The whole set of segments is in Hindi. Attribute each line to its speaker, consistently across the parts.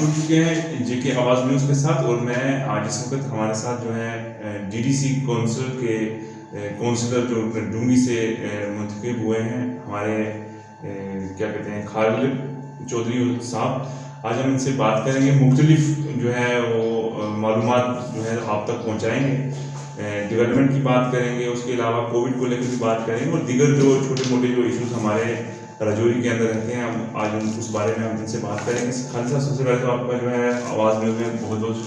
Speaker 1: जुड़ चुके हैं जेके आवाज़ न्यूज़ के साथ। और मैं आज इस वक्त हमारे साथ जो है डीडीसी काउंसिल के काउंसिलर जो डूंगी से मुंतखब हुए हैं, हमारे क्या कहते हैं खालिद चौधरी साहब। आज हम इनसे बात करेंगे, मुख्तलिफ जो है वो मालूमात जो है आप तक पहुँचाएँगे, डेवलपमेंट की बात करेंगे, उसके अलावा कोविड को लेकर भी बात करेंगे और दीगर जो छोटे मोटे जो इश्यूज हमारे राजौरी के अंदर रहते हैं, हम आज उस बारे में हम इनसे बात करेंगे। खालिद साहब, सबसे पहले तो आपका जो है आवाज़ न्यूज़ में बहुत बहुत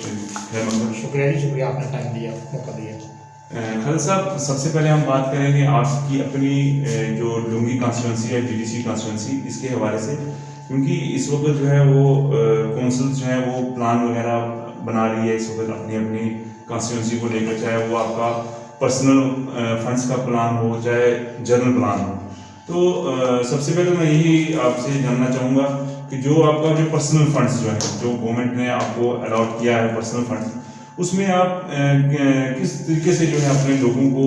Speaker 1: खैर मकदम।
Speaker 2: शुक्रिया जी, शुक्रिया, आपने टाइम दिया, मौका दिया।
Speaker 1: खालिद साहब, सबसे पहले हम बात करेंगे आपकी अपनी जो डूंगी कॉन्स्टिट्यूंसी है, डीडीसी कॉन्स्टिट्यूंसी, इसके हवाले से, क्योंकि इस वक्त जो है वो काउंसिल जो है वो प्लान वगैरह बना रही है इस वक्त अपनी अपनी कॉन्स्टिट्यूंसी को लेकर, चाहे वो आपका पर्सनल फंड्स का प्लान हो, चाहे जनरल प्लान हो। तो सबसे पहले मैं यही आपसे जानना चाहूँगा कि जो आपका जो पर्सनल फंड्स जो है, जो गवर्नमेंट ने आपको अलॉट किया है पर्सनल फंड्स, उसमें आप किस तरीके से जो है अपने लोगों को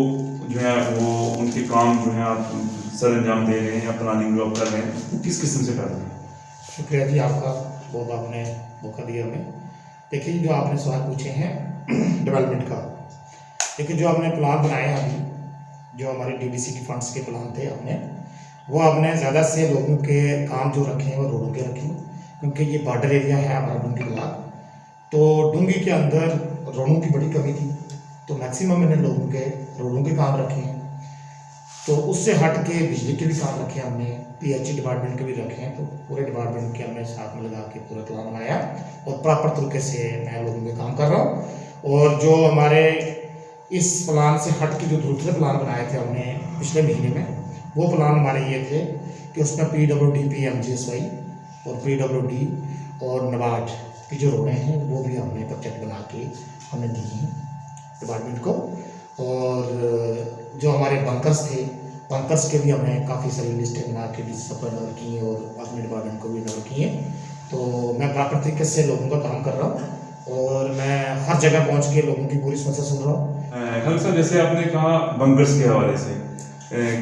Speaker 1: जो है वो उनके काम जो है आप सर अंजाम दे रहे हैं या प्लानिंग जो आप कर रहे हैं, वो किस किस्म से कर रहे हैं?
Speaker 2: शुक्रिया जी आपका, बहुत आपने मौका दिया हमें। देखिए, जो आपने सवाल पूछे हैं डेवलपमेंट का, देखिए जो आपने प्लान बनाए हैं अभी, जो हमारे डीडीसी के फंड्स के प्लान थे, वो आपने ज़्यादा से लोगों के काम जो रखे हैं वो रोडों के रखे हैं, क्योंकि ये बॉर्डर एरिया है हमारा डूंगी ब्लॉक। तो डूंगी के अंदर रोडों की बड़ी कमी थी, तो मैक्सिमम मैंने लोगों के रोडों के काम रखे हैं। तो उससे हट के बिजली के भी काम रखे हैं हमने, पीएचई डिपार्टमेंट के भी रखे हैं। तो पूरे डिपार्टमेंट के हमने साथ में लगा के पूरा प्लान बनाया और प्रॉपर तरीके से मैं लोगों के काम कर रहा हूँ। और जो हमारे इस प्लान से हट के जो दूसरे प्लान बनाए थे हमने पिछले महीने में, वो प्लान हमारे ये थे कि उसमें PWD PMGSY और PWD और नबार्ड की जो रोडें हैं वो भी हमने प्रोजेक्ट बना के हमने दी हैं डिपार्टमेंट को। और जो हमारे बंकर्स थे, बंकर्स के भी हमने काफ़ी सारी लिस्टें बना के डी सी पर नवर की हैं और अपने डिपार्टमेंट को भी नवर की हैं। तो मैं प्रॉपर तरीके से लोगों का काम कर रहा हूँ और मैं हर जगह पहुँच के लोगों की पूरी समस्या सुन रहा हूँ।
Speaker 1: खालिद साहब, जैसे आपने कहा बंकर्स के हवाले से,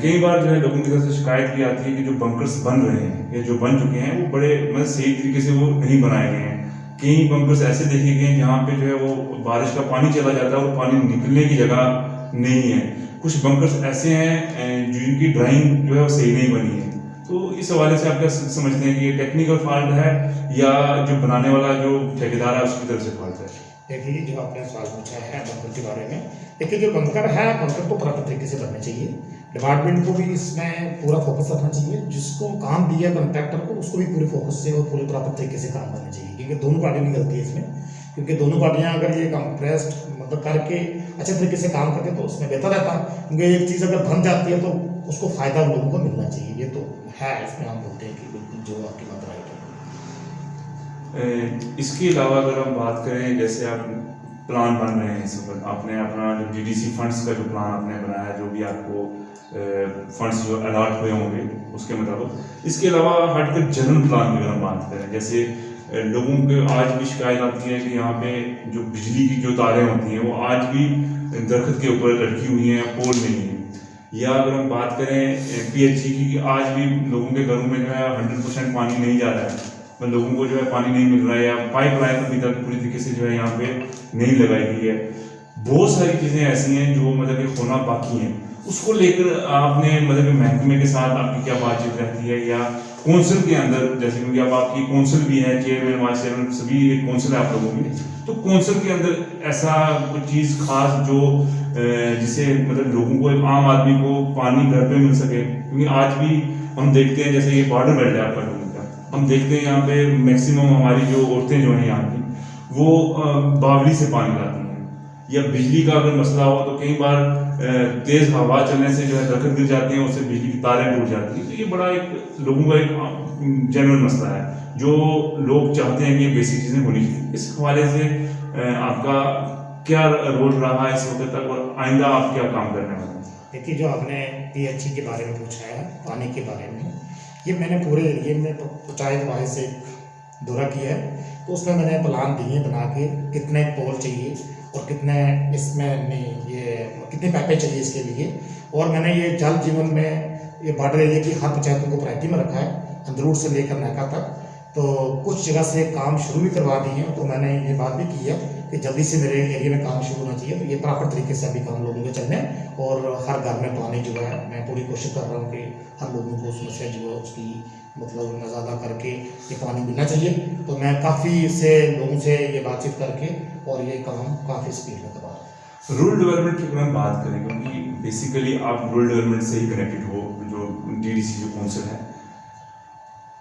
Speaker 1: कई बार जो है लोगों की तरफ से शिकायत भी आती है कि जो बंकर्स बन रहे हैं या जो बन चुके हैं वो बड़े मतलब सही तरीके से वो नहीं बनाए गए हैं। कई बंकर्स ऐसे देखे गए हैं जहाँ पे जो है वो बारिश का पानी चला जाता है और पानी निकलने की जगह नहीं है। कुछ बंकर्स ऐसे हैं जिनकी ड्राइंग जो है वो सही नहीं बनी है। तो इस हवाले से आप क्या समझते हैं कि ये टेक्निकल फॉल्ट है या जो बनाने वाला जो ठेकेदार है उसकी तरफ से फॉल्ट है?
Speaker 2: देखिए, जो आपने सवाल पूछा है बंकर के बारे में, देखिए जो बंकर है, बंकर तो प्रॉपर तरीके से बनने चाहिए। डिपार्टमेंट को भी इसमें पूरा फोकस रखना चाहिए, जिसको काम दिया कॉन्ट्रैक्टर को उसको भी पूरे फोकस से और पूरे प्रॉपर तरीके से काम करना चाहिए, क्योंकि दोनों पार्टियों की गलती है इसमें। क्योंकि दोनों पार्टियां अगर ये कंप्रेस्ड मतलब करके अच्छे तरीके से काम करते तो उसमें बेहतर रहता, क्योंकि एक चीज़ अगर बन जाती है तो उसको फ़ायदा लोगों को मिलना चाहिए। ये तो है, इसमें हम बोलते हैं कि बिल्कुल जो आपकी बात राइट है।
Speaker 1: इसके अलावा अगर हम बात करें, जैसे आप प्लान बन रहे हैं इस वक्त, आपने अपना जो डीडीसी फंड्स का जो प्लान आपने बनाया, जो भी आपको फंड्स जो अलॉट हुए होंगे उसके मुताबिक, इसके अलावा हटकर जनरल प्लान की अगर हम बात करें, जैसे लोगों के आज भी शिकायत आती है कि यहाँ पे जो बिजली की जो तारें होती हैं वो आज भी दरख्त के ऊपर लटकी हुई हैं, पोल नहीं है। या अगर हम बात करें PHE की, आज भी लोगों के घरों में जो है 100% पानी नहीं जा रहा है, मतलब लोगों को जो है पानी नहीं मिल रहा है, या पाइप लाइन अभी तक पूरी तरीके से जो है यहाँ पे नहीं लगाई गई है। बहुत सारी चीज़ें ऐसी हैं जो मतलब कि होना बाकी हैं। उसको लेकर आपने मतलब महकमे के साथ आपकी क्या बातचीत रहती है, या कौंसिल के अंदर, जैसे क्योंकि अब आपकी कौंसिल भी है, चेयरमैन वाइस चेयरमैन सभी एक कौंसिल है आप लोगों की, तो कौंसिल के अंदर ऐसा कुछ चीज़ खास जो जिसे मतलब लोगों को, एक आम आदमी को पानी घर पे मिल सके? क्योंकि आज भी हम देखते हैं, जैसे ये बॉर्डर बेल्ट है आपका डूंगी का, हम देखते हैं यहाँ पे मैक्सिमम हमारी जो औरतें जो हैं यहाँ की, वो बावड़ी से पानी लाती हैं। या बिजली का अगर मसला हो तो कई बार तेज़ हवा चलने से जो है दरख्त गिर जाती हैं, उससे बिजली की तारें टूट जाती हैं। तो ये बड़ा एक लोगों का एक जेन्युइन मसला है, जो लोग चाहते हैं कि ये बेसिक चीज़ें होनी चाहिए। इस हवाले से आपका क्या रोल रहा है इस वक्त तक, और आइंदा आप क्या काम करने वाले हैं?
Speaker 2: देखिए, जो आपने PHE के बारे में पूछा है, पानी के बारे में, ये मैंने पूरे एरिए में पंचायत वाइज से दौरा किया है। तो उसमें मैंने प्लान दिए बना के, कितने पोल चाहिए और कितने इसमें ये कितनी पाइपें चाहिए इसके लिए। और मैंने ये जल जीवन में ये बॉर्डर एरिया की हर पंचायतों को प्रायोरिटी में रखा है, अंदरूर से लेकर नाका तक। तो कुछ जगह से काम शुरू भी करवा दिए हैं। तो मैंने ये बात भी की है कि जल्दी से मेरे एरिया में काम शुरू होना चाहिए। तो ये प्रॉपर तरीके से अभी काम लोगों के चलने हैं और हर घर में पानी जो है मैं पूरी कोशिश कर रहा हूँ कि हर लोगों को समस्या जो है उसकी मतलब नज़ादा करके ये पानी मिलना चाहिए। तो मैं काफ़ी से लोगों से ये बातचीत करके और ये काम काफ़ी स्पीड में करवा रहा हूँ।
Speaker 1: रूरल डेवलपमेंट की अगर हम बात करें, क्योंकि बेसिकली आप रूरल डेवलपमेंट से ही कनेक्टेड हो, जो डीडीसी जो काउंसिल है,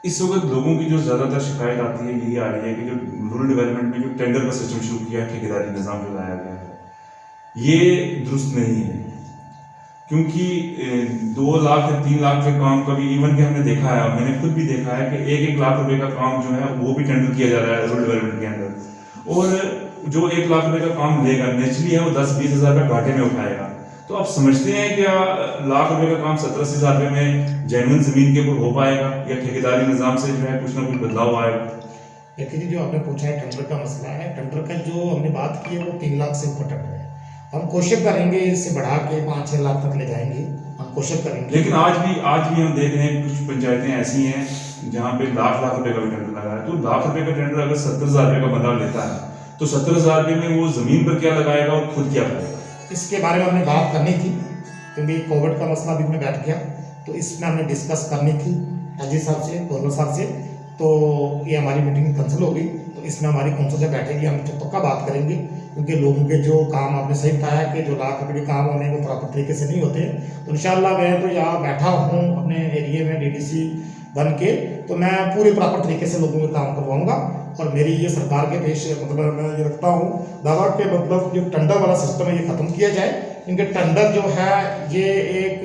Speaker 1: इस वक्त लोगों की जो ज़्यादातर शिकायत आती है यही आ रही है कि जो रूरल डेवलपमेंट में जो टेंडर का सिस्टम शुरू किया है, ठेकेदारी निज़ाम जो लाया गया है, ये दुरुस्त नहीं है। क्योंकि 2 लाख या 3 लाख के काम का भी इवन के हमने देखा है, मैंने खुद भी देखा है कि 1-1 लाख रुपए का काम जो है वो भी टेंडर किया जा रहा है रूरल डेवलपमेंट के अंदर। और जो 1 लाख रुपए का काम लेगा नेचुरली है वो 10-20 हज़ार का घाटे में उठाएगा। तो आप समझते हैं क्या लाख रुपए का काम 70-80 हज़ार रुपए में जेन्युइन जमीन के ऊपर हो पाएगा, या ठेकेदारी निज़ाम से जो है कुछ ना कुछ बदलाव आएगा?
Speaker 2: देखिए जो आपने पूछा है टेंडर का मसला है, टेंडर का जो हमने बात की है वो 3 लाख से ऊपर टेंडर है। हम कोशिश करेंगे इसे बढ़ा के 5-6 लाख तक ले जाएंगे, हम कोशिश करेंगे।
Speaker 1: लेकिन आज भी हम देख रहे हैं कुछ पंचायतें ऐसी हैं जहाँ पे लाख रुपए का भी टेंडर लगा है। तो लाख रुपए का टेंडर अगर 70,000 रुपए का बंदा लेता है तो 70,000 रुपए में वो जमीन पर क्या लगाएगा और खुद क्या करेगा?
Speaker 2: इसके बारे में हमने बात करनी थी, क्योंकि कोविड का मसला भी में बैठ गया, तो इसमें हमने डिस्कस करनी थी हाजी साहब से, गवर्नर साहब से। तो ये हमारी मीटिंग कैंसिल हो गई। तो इसमें हमारी कौंसिल से बैठेगी, हम पक्का बात करेंगे, क्योंकि लोगों के जो काम आपने सही बताया कि जो लाख रुपए के काम होने वो प्रॉपर तरीके से नहीं होते। तो इंशाल्लाह मैं तो यहाँ बैठा हूँ अपने एरिया में डीडीसी बन के, तो मैं पूरे प्रॉपर तरीके से लोगों के काम करवाऊंगा। और मेरी ये सरकार के पेश मतलब मैं ये रखता हूँ दावा के मतलब जो टेंडर वाला सिस्टम है ये ख़त्म किया जाए, क्योंकि टेंडर जो है ये एक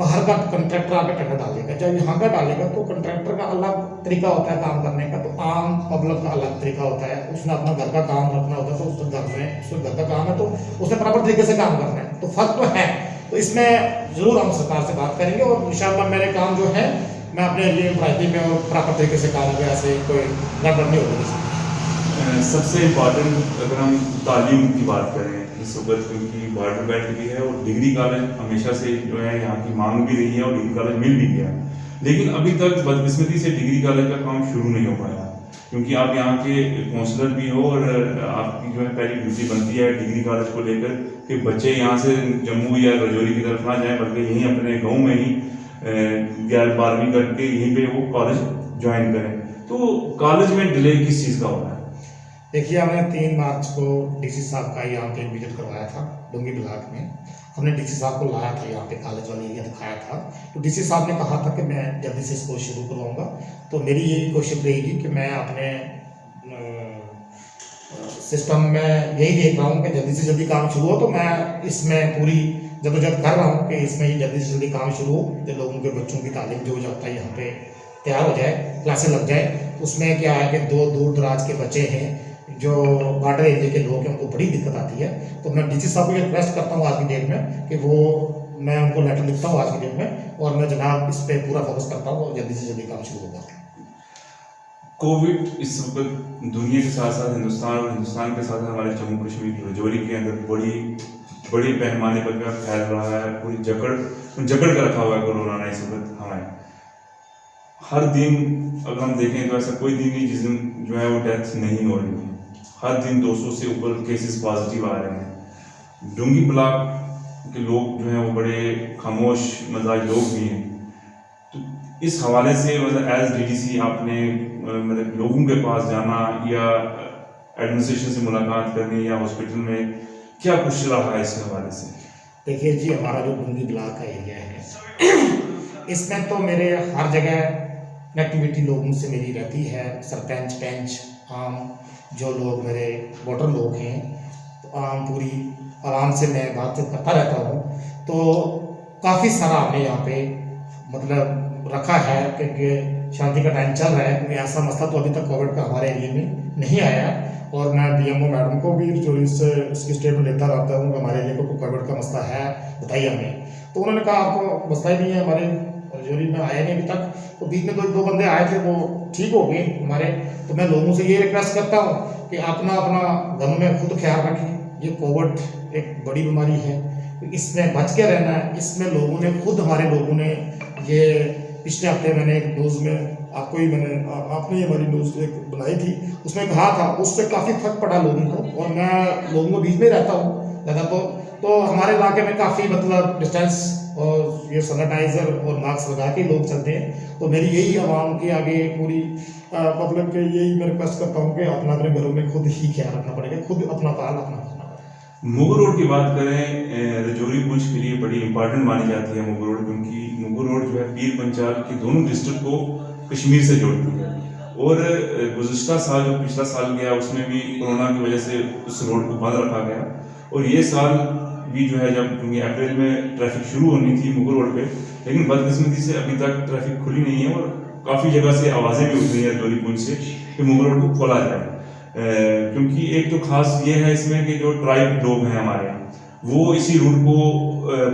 Speaker 2: बाहर का कंट्रैक्टर आके टेंडर डालेगा, जब यहाँ का डालेगा तो कंट्रैक्टर का अलग तरीका होता है काम करने का, तो आम पब्लिक का अलग तरीका होता है। उसने अपना घर का काम रखना होता है, तो उसके घर का काम है तो उसने प्रॉपर तरीके से काम करना है, तो फर्क तो है। तो इसमें ज़रूर हम सरकार से बात करेंगे और इंशाल्लाह मेरे काम जो है मैं अपने एरिया में में और प्रॉपर तरीके से काम होगा, ऐसे कोई गड़बड़ नहीं होगी।
Speaker 1: सबसे इम्पोर्टेंट अगर हम तालीम की बात करें इस वक्त, क्योंकि बॉर्डर बेल्ट भी है और डिग्री कॉलेज हमेशा से जो है यहाँ की मांग भी रही है और डिग्री कॉलेज मिल भी गया, लेकिन अभी तक बदकिस्मती से डिग्री कॉलेज का काम शुरू नहीं हो पाया। क्योंकि आप यहाँ के काउंसलर भी हो और आपकी जो है पहली ड्यूटी बनती है डिग्री कॉलेज को लेकर कि बच्चे यहाँ से जम्मू या रजौरी की तरफ ना जाएँ, बल्कि यहीं अपने गाँव में ही 11वीं करके यहीं पे वो कॉलेज ज्वाइन करें। तो कॉलेज में डिले किस चीज़ का हो रहा है?
Speaker 2: देखिए हमने 3 मार्च को डीसी साहब का यहाँ पे विजिट करवाया था डोंगी ब्लॉक में। हमने डीसी साहब को लाया था यहाँ पे कॉलेज वाले एरिया दिखाया था। तो डीसी साहब ने कहा था कि मैं जल्दी से इसको शुरू करवाऊँगा। तो मेरी यही कोशिश रहेगी कि मैं अपने सिस्टम में यही देख रहा हूँ कि जल्दी से जल्दी काम शुरू हो। तो मैं इसमें पूरी जद्दोजहद कर रहा हूँ कि इसमें ही जल्दी से जल्दी काम शुरू हो, तो लोगों के बच्चों की तालीम जो हो जाता है यहाँ पे तैयार हो जाए, क्लासें लग जाए। उसमें क्या है कि दूर दराज के बच्चे हैं, जो बॉर्डर एरिया के लोग हैं, उनको बड़ी दिक्कत आती है। तो मैं डीसी साहब को रिक्वेस्ट करता हूँ आज की डेट में कि वो मैं उनको लेटर लिखता हूँ आज की डेट में, और मैं जनाब इस पर पूरा फोकस करता हूँ और जल्दी से जल्दी काम शुरू होगा।
Speaker 1: कोविड इस वक्त दुनिया के साथ साथ हिंदुस्तान और हिंदुस्तान के साथ हमारे जम्मू कश्मीर रजौरी के अंदर बड़ी पैमाने पर क्या फैल रहा है, पूरी जकड़ कर रखा हुआ है कोरोना ने इस वक्त हमारे। हर दिन अगर हम देखें तो ऐसा कोई दिन नहीं जिस दिन जो है वो डेथ नहीं हो रही है। हर दिन 200 से ऊपर केसेस पॉजिटिव आ रहे हैं। डोंगी ब्लॉक के लोग जो हैं वो बड़े खामोश मजाज लोग भी हैं। तो इस हवाले से मतलब एज डीडीसी आपने मतलब लोगों के पास जाना या एडमिनिस्ट्रेशन से मुलाकात करनी या हॉस्पिटल में क्या कुछ रहा है इस हवाले से?
Speaker 2: देखिए जी, हमारा जो डोंगी ब्लॉक का एरिया है इसमें तो मेरे हर जगह कनेक्टिविटी लोगों से मेरी रहती है। सरपंच पंच आम जो लोग मेरे वोटर लोग हैं, तो आम पूरी आराम से मैं बातचीत करता रहता हूँ। तो काफ़ी सारा हमने यहाँ पे मतलब रखा है, क्योंकि शांति का टाइम चल रहा है, क्योंकि ऐसा मसला तो अभी तक कोविड का हमारे एरिया में नहीं आया। और मैं बीएमओ मैडम को भी जो इसकी स्टेटमेंट लेता रहता हूँ कि हमारे एरिया को कोविड का मसला है, बताइए हमें। तो उन्होंने कहा आपको मसला ही नहीं है, हमारे रजौरी में आया नहीं अभी तक। तो बीच में दो बंदे आए थे, वो ठीक हो गए हमारे। तो मैं लोगों से ये रिक्वेस्ट करता हूँ कि अपना घर में खुद ख्याल रखें। ये कोविड एक बड़ी बीमारी है, इसमें बच के रहना है। इसमें लोगों ने खुद हमारे लोगों ने ये पिछले हफ्ते मैंने एक न्यूज़ में आपको ही आपने हमारी न्यूज़ एक बनाई थी, उसमें कहा था, उससे काफ़ी फर्क पड़ा लोगों को। और मैं लोगों के बीच में रहता हूँ ज़्यादा, तो हमारे इलाके में काफ़ी मतलब डिस्टेंस और ये सैनिटाइज़र और मास्क लगा के लोग चलते हैं। तो मेरी यही आवाम के आगे पूरी पब्लिक के यही मैं रिक्वेस्ट करता हूँ कि अपना अपने घरों में खुद ही ख्याल रखना पड़ेगा, खुद अपना ख्याल रखना पड़ेगा।
Speaker 1: मुगल रोड की बात करें, रजौरी पुंछ के लिए बड़ी इंपॉर्टेंट मानी जाती है मुगल रोड, क्योंकि मुगल रोड जो है पीर पंचाल के दोनों डिस्ट्रिक्ट को कश्मीर से जोड़ती है। और गुज़श्ता साल जो पिछला साल गया उसमें भी कोरोना की वजह से उस रोड को बंद रखा गया। और ये साल भी जो है जब क्योंकि अप्रैल में ट्रैफिक शुरू होनी थी मुगल रोड पे, लेकिन बदकिस्मती से अभी तक ट्रैफिक खुली नहीं है। और काफ़ी जगह से आवाज़ें भी उठ रही हैं रजौरी पुंछ से कि मुगल रोड को खोला जाए, क्योंकि एक तो खास ये है इसमें कि जो ट्राइब लोग हैं हमारे यहाँ वो इसी रूट को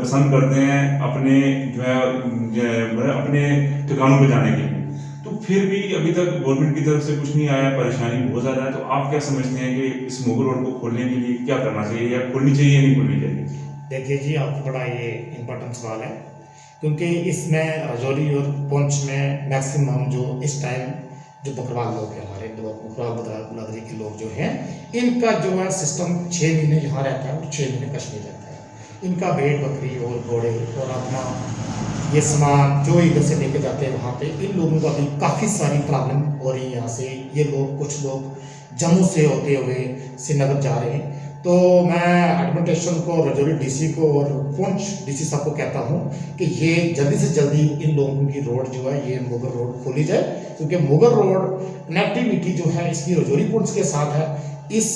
Speaker 1: पसंद करते हैं अपने जो है अपने ठिकानों पे जाने के लिए। तो फिर भी अभी तक गवर्नमेंट की तरफ से कुछ नहीं आया, परेशानी बहुत ज़्यादा है। तो आप क्या समझते हैं कि इस मुगल रोड को खोलने के लिए क्या करना चाहिए, या खोलनी चाहिए या नहीं खोलनी चाहिए?
Speaker 2: देखिए जी, आपको बड़ा ये इम्पोर्टेंट सवाल है, क्योंकि इसमें रजौरी और पुंछ में मैक्सिमम जो इस टाइम जो बकरवाल लोग हैं, हमारे बकरवाल बिरादरी के लोग जो हैं, इनका जो है सिस्टम 6 महीने यहाँ रहता है और 6 महीने कश्मीर रहता है। इनका भेड़ बकरी और घोड़े और अपना ये सामान जो इधर से लेके जाते हैं वहाँ पे, इन लोगों को अभी काफ़ी सारी प्रॉब्लम हो रही है। यहाँ से ये लोग, कुछ लोग जम्मू से होते हुए श्रीनगर जा रहे हैं। तो मैं एडमिनिस्ट्रेशन को, रजौरी डीसी को और पुंछ डीसी साहब को कहता हूँ कि ये जल्दी से जल्दी इन लोगों की रोड जो है ये मुगल रोड खोली जाए, क्योंकि मुगल रोड कनेक्टिविटी जो है इसकी रजौरी पुंछ के साथ है। इस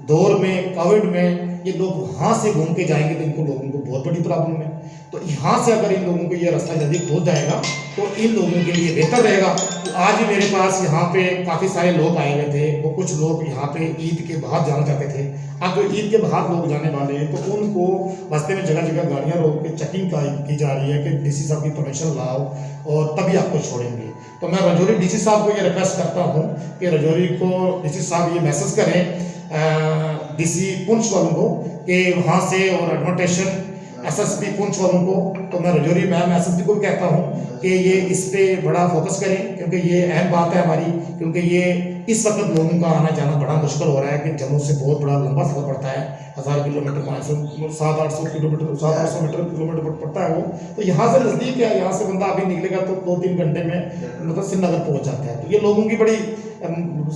Speaker 2: दौर में, कोविड में, ये लोग वहाँ से घूम के जाएंगे तो इनको लोगों को बहुत बड़ी प्रॉब्लम है। तो यहाँ से अगर इन लोगों को ये रास्ता जल्दी खोल जाएगा तो इन लोगों के लिए बेहतर रहेगा। तो आज ही मेरे पास यहाँ पे काफ़ी सारे लोग आए हुए थे, वो कुछ लोग यहाँ पे ईद के बाद जाना चाहते थे। अब जो ईद के बाद लोग जाने वाले हैं तो उनको रास्ते में जगह जगह गाड़ियाँ रोक के चेकिंग की जा रही है कि डीसी साहब की परमिशन लाओ और तभी आपको छोड़ेंगे। तो मैं रजौरी डीसी साहब को ये रिक्वेस्ट करता हूँ कि रजौरी को डीसी साहब ये मैसेज करें डीसी पुंछ वालों को कि वहाँ से, और एडमिनिस्ट्रेशन एसएसपी पुंछ वालों को, तो मैं रजौरी मैम एसएसपी को भी कहता हूँ कि ये इस पे बड़ा फोकस करें, क्योंकि ये अहम बात है हमारी। क्योंकि ये इस वक्त लोगों का आना जाना बड़ा मुश्किल हो रहा है कि जम्मू से बहुत बड़ा लंबा सफर पड़ता है, 1000 किलोमीटर, 500, 700-800 किलोमीटर, 700-800 किलोमीटर पड़ता है वो। तो यहाँ से नज़दीक है, यहाँ से बंदा अभी निकलेगा तो 2-3 घंटे में मतलब श्रीनगर पहुँच जाता है। तो ये लोगों की बड़ी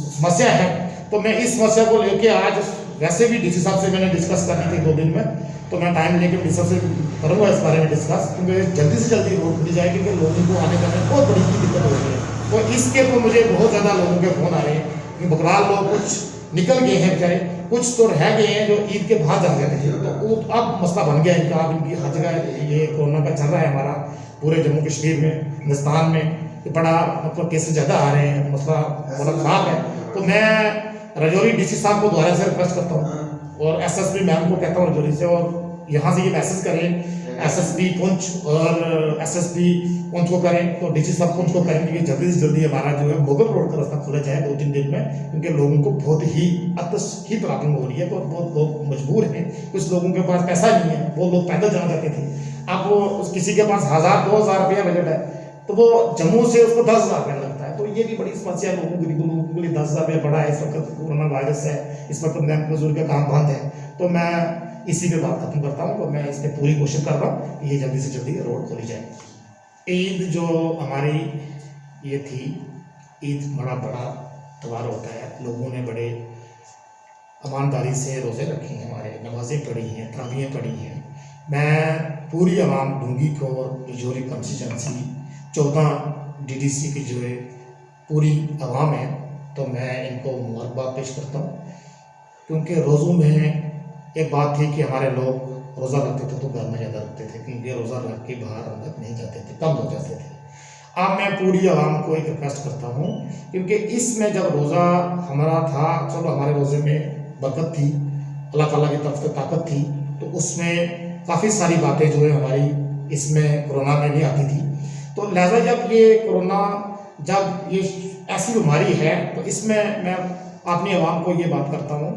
Speaker 2: समस्या है। तो मैं इस समस्या को लेके आज वैसे भी डीसी साहब से मैंने डिस्कस करनी थी 2 दिन में, तो मैं टाइम लेके डीसी साहब से करूँगा इस बारे में डिस्कस, क्योंकि जल्दी से जल्दी रोड खुली जाए, क्योंकि लोगों को आने जाने में बहुत बड़ी दिक्कत हो रही है। तो इसके तो मुझे बहुत ज़्यादा लोगों के फ़ोन आ रहे हैं कि बकराल लोग कुछ निकल गए हैं बेचारे, कुछ तो रह गए हैं जो ईद के बाद जाने जाते थे। तो वो अब मसला बन गया इनका। अब इनकी हर जगह ये कोरोना का चल रहा है हमारा, पूरे जम्मू कश्मीर में, हिंदुस्तान में ये बड़ा मतलब केसेस ज़्यादा आ रहे हैं, मसला बड़ा ख़राब है। तो मैं रजौरी डीसी साहब को दोबारा से रिक्वेस्ट करता हूँ और एसएसपी मैम को कहता हूँ रजौरी से, और यहाँ से ये मैसेज करें एसएसपी पुंछ और एसएसपी पुंछ को करें, तो डीसी साहब पुंछ को करेंगे कि जल्दी से जल्दी हमारा जो है मुगल रोड का रास्ता खुला जाए 2-3 दिन में, क्योंकि लोगों को बहुत ही अतश ही प्रॉब्लम हो रही है। तो बहुत लोग मजबूर हैं, कुछ लोगों के पास पैसा नहीं है, वो लोग पैदल जाना चाहते थे। अब वो किसी के पास 1000-2000 रुपया बजट है तो वो जम्मू से उसको 10,000 रुपया लगता है। तो ये भी बड़ी समस्या है लोगों के लिए। 10,000 रुपया बड़ा है, इस वक्त कोरोना वायरस है, इस वक्त बैंक मजदूर का काम बंद है। तो मैं इसी पे बात खत्म करता हूँ। तो मैं इस पर पूरी कोशिश कर रहा हूँ कि ये जल्दी से जल्दी रोड खोली जाए। ईद जो हमारी ये थी, ईद बड़ा त्यौहार होता है, लोगों ने बड़े ईमानदारी से रोज़े रखे हैं, हमारे नमाज़ें पढ़ी हैं, तरावियाँ पढ़ी हैं। मैं पूरी आवाम ढूंगी को, रजौरी कंस्टिट्यूंसी 14 डीडीसी की जो है पूरी आवाम है, तो मैं इनको मुबारकबाद पेश करता हूँ। क्योंकि रोज़ों में एक बात थी कि हमारे लोग रोज़ा रखते थे तो घर में ज़्यादा रखते थे, क्योंकि रोज़ा रख के बाहर अंदर नहीं जाते थे, कम हो जाते थे। अब मैं पूरी आवाम को एक रिक्वेस्ट करता हूँ, क्योंकि इसमें जब रोज़ा हमारा था, चलो हमारे रोज़े में बरकत थी, अल्लाह ताला की तरफ से ताकत थी, तो उसमें काफ़ी सारी बातें जो है हमारी इसमें कोरोना में नहीं आती थी। तो लिहाजा जब ये कोरोना, जब ये ऐसी बीमारी है, तो इसमें मैं अपनी आवाम को ये बात करता हूँ,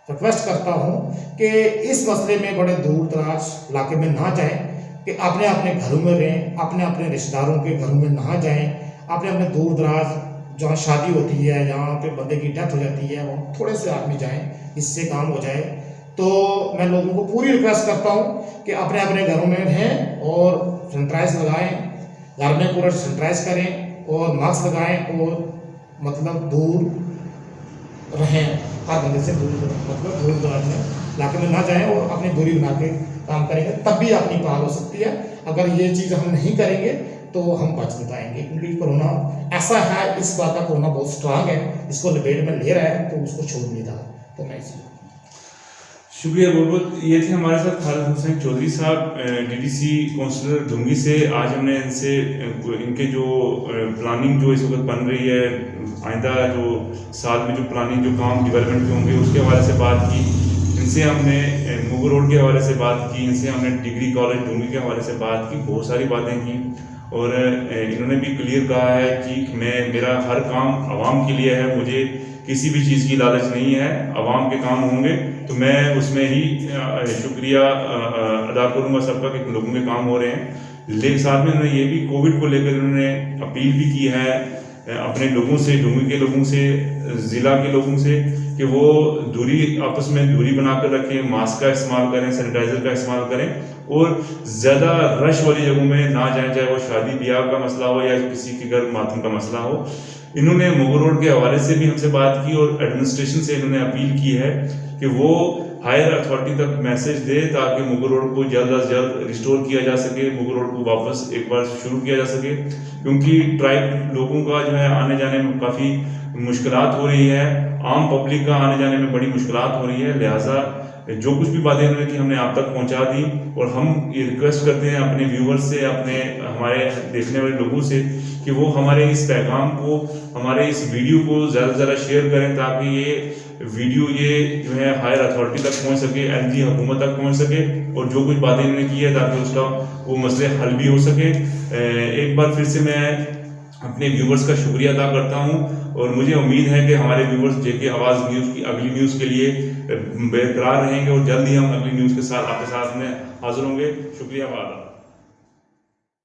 Speaker 2: रिक्वेस्ट करता हूँ कि इस मसले में बड़े दूर दराज इलाके में ना जाएं, कि अपने अपने घरों में रहें, अपने अपने रिश्तेदारों के घरों में ना जाएं, आपने अपने दूर दराज जहाँ शादी होती है, जहाँ पे बंदे की डेथ हो जाती है, वहाँ थोड़े से आदमी जाएं, इससे काम हो जाए। तो मैं लोगों को पूरी रिक्वेस्ट करता हूँ कि अपने अपने घरों में रहें और सैनिटाइज लगाएं, घर में पूरा सैनिटाइज करें और मास्क लगाएं और मतलब दूर रहें, हर बंदे से दूर, मतलब दूर दराज में इलाके में ना जाएं और अपनी दूरी बना के काम करेंगे, तब भी अपनी पहल हो सकती है। अगर ये चीज़ हम नहीं करेंगे तो हम बच नहीं पाएंगे, क्योंकि कोरोना ऐसा है, इस बात का कोरोना बहुत स्ट्रांग है, इसको लपेट में ले रहा है तो उसको छोड़ नहीं रहा। तो मैं इसलिए
Speaker 1: शुक्रिया बहुत बहुत। ये थे हमारे साथ खालिद हुसैन चौधरी साहब, डीडीसी काउंसलर डुंगी से। आज हमने इनसे इनके जो प्लानिंग जो इस वक्त बन रही है, आइंदा जो साल में जो प्लानिंग जो काम डेवलपमेंट के होंगे उसके हवाले से बात की। इनसे हमने मुगल रोड के हवाले से बात की, इनसे हमने डिग्री कॉलेज डुंगी के हवाले से बात की, बहुत सारी बातें की। और इन्होंने भी क्लियर कहा है कि मेरा हर काम आवाम के लिए है, मुझे किसी भी चीज़ की लालच नहीं है, आवाम के काम होंगे तो मैं उसमें ही शुक्रिया अदा करूँगा सबका कि लोगों के काम हो रहे हैं। लेकिन साथ में उन्होंने ये भी कोविड को लेकर उन्होंने अपील भी की है अपने लोगों से, डुंगी के लोगों से, ज़िला के लोगों से, कि वो दूरी, आपस में दूरी बनाकर रखें, मास्क का इस्तेमाल करें, सैनिटाइज़र का इस्तेमाल करें और ज़्यादा रश वाली जगहों में ना जाएं, चाहे वो शादी ब्याह का मसला हो या किसी के घर मातम का मसला हो। इन्होंने मुगल रोड के हवाले से भी हमसे बात की और एडमिनिस्ट्रेशन से इन्होंने अपील की है कि वो हायर अथॉरिटी तक मैसेज दे ताकि मुगल रोड को जल्द अज जल्द रिस्टोर किया जा सके, मुगल रोड को वापस एक बार शुरू किया जा सके, क्योंकि ट्राइब लोगों का जो है आने जाने में काफ़ी मुश्किलात हो रही है, आम पब्लिक का आने जाने में बड़ी मुश्किलात हो रही है। लिहाजा जो कुछ भी बातें उन्होंने की हमने आप तक पहुंचा दी और हम ये रिक्वेस्ट करते हैं अपने व्यूवर्स से, अपने हमारे देखने वाले लोगों से कि वो हमारे इस पैगाम को, हमारे इस वीडियो को ज़्यादा से ज़्यादा शेयर करें ताकि ये वीडियो ये जो है हायर अथॉरिटी तक पहुंच सके, एलजी हुकूमत तक पहुंच सके और जो कुछ बातें इन्होंने की है ताकि उसका वो मसले हल भी हो सके। एक बार फिर से मैं अपने व्यूवर्स का शुक्रिया अदा करता हूं और मुझे उम्मीद है कि हमारे व्यूवर्स जेके आवाज़ न्यूज़ की अगली न्यूज़ के लिए बेकरार रहेंगे और जल्द ही हम अगली न्यूज़ के साथ आपके साथ में हाजिर होंगे। शुक्रिया वादा।